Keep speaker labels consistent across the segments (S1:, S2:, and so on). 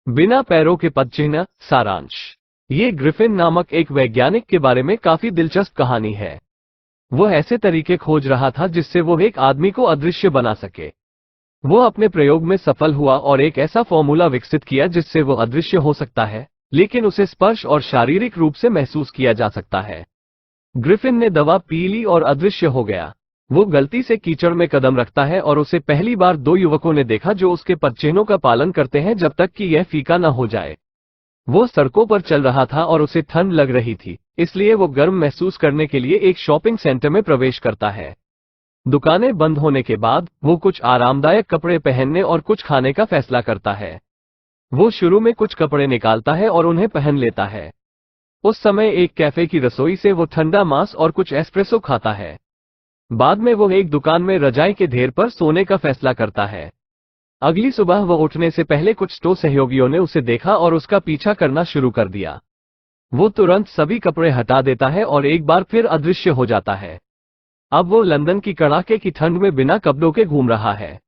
S1: बिना पैरों के पदचिह्न। सारांश, ये ग्रिफिन नामक एक वैज्ञानिक के बारे में काफी दिलचस्प कहानी है। वो ऐसे तरीके खोज रहा था जिससे वो एक आदमी को अदृश्य बना सके। वो अपने प्रयोग में सफल हुआ और एक ऐसा फॉर्मूला विकसित किया जिससे वो अदृश्य हो सकता है, लेकिन उसे स्पर्श और शारीरिक रूप से महसूस किया जा सकता है। ग्रिफिन ने दवा पी ली और अदृश्य हो गया। वो गलती से कीचड़ में कदम रखता है और उसे पहली बार दो युवकों ने देखा जो उसके पदचिह्नों का पालन करते हैं जब तक कि यह फीका न हो जाए। वो सड़कों पर चल रहा था और उसे ठंड लग रही थी, इसलिए वो गर्म महसूस करने के लिए एक शॉपिंग सेंटर में प्रवेश करता है। दुकानें बंद होने के बाद वो कुछ आरामदायक कपड़े पहनने और कुछ खाने का फैसला करता है। वो शुरू में कुछ कपड़े निकालता है और उन्हें पहन लेता है। उस समय एक कैफे की रसोई से वो ठंडा मांस और कुछ एस्प्रेसो खाता है। बाद में वो एक दुकान में रजाई के ढेर पर सोने का फैसला करता है। अगली सुबह वो उठने से पहले कुछ तो सहयोगियों ने उसे देखा और उसका पीछा करना शुरू कर दिया। वो तुरंत सभी कपड़े हटा देता है और एक बार फिर अदृश्य हो जाता है। अब वो लंदन की कड़ाके की ठंड में बिना कपड़ों के घूम रहा है।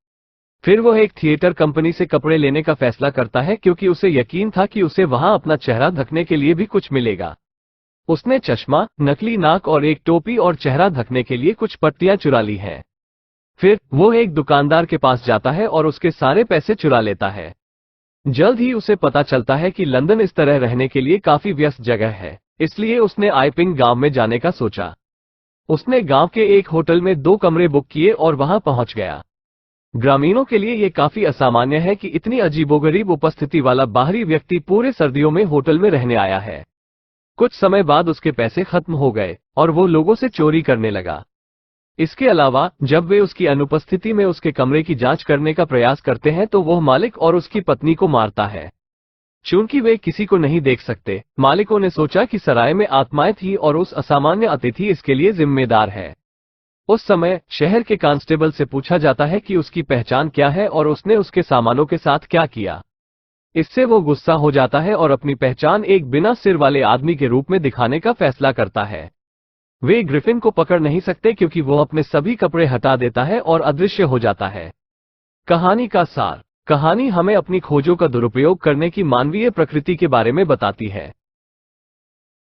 S1: फिर वो एक थिएटर कंपनी से कपड़े लेने का फैसला करता है क्योंकि उसे यकीन था कि उसे वहां अपना चेहरा ढकने के लिए भी कुछ मिलेगा। उसने चश्मा, नकली नाक और एक टोपी और चेहरा ढकने के लिए कुछ पट्टियां चुरा ली हैं। फिर वो एक दुकानदार के पास जाता है और उसके सारे पैसे चुरा लेता है। जल्द ही उसे पता चलता है कि लंदन इस तरह रहने के लिए काफी व्यस्त जगह है, इसलिए उसने आइपिंग गांव में जाने का सोचा। उसने गांव के एक होटल में 2 कमरे बुक किए और वहां पहुंच गया। ग्रामीणों के लिए यह काफी असामान्य है कि इतनी अजीबोगरीब उपस्थिति वाला बाहरी व्यक्ति पूरे सर्दियों में होटल में रहने आया है। कुछ समय बाद उसके पैसे खत्म हो गए और वो लोगों से चोरी करने लगा। इसके अलावा जब वे उसकी अनुपस्थिति में उसके कमरे की जांच करने का प्रयास करते हैं तो वह मालिक और उसकी पत्नी को मारता है। चूंकि वे किसी को नहीं देख सकते, मालिकों ने सोचा कि सराय में आत्माएं थी और उस असामान्य अतिथि इसके लिए जिम्मेदार है। उस समय शहर के कांस्टेबल से पूछा जाता है कि उसकी पहचान क्या है और उसने उसके सामानों के साथ क्या किया। इससे वो गुस्सा हो जाता है और अपनी पहचान एक बिना सिर वाले आदमी के रूप में दिखाने का फैसला करता है। वे ग्रिफिन को पकड़ नहीं सकते क्योंकि वो अपने सभी कपड़े हटा देता है और अदृश्य हो जाता है। कहानी का सार, कहानी हमें अपनी खोजों का दुरुपयोग करने की मानवीय प्रकृति के बारे में बताती है।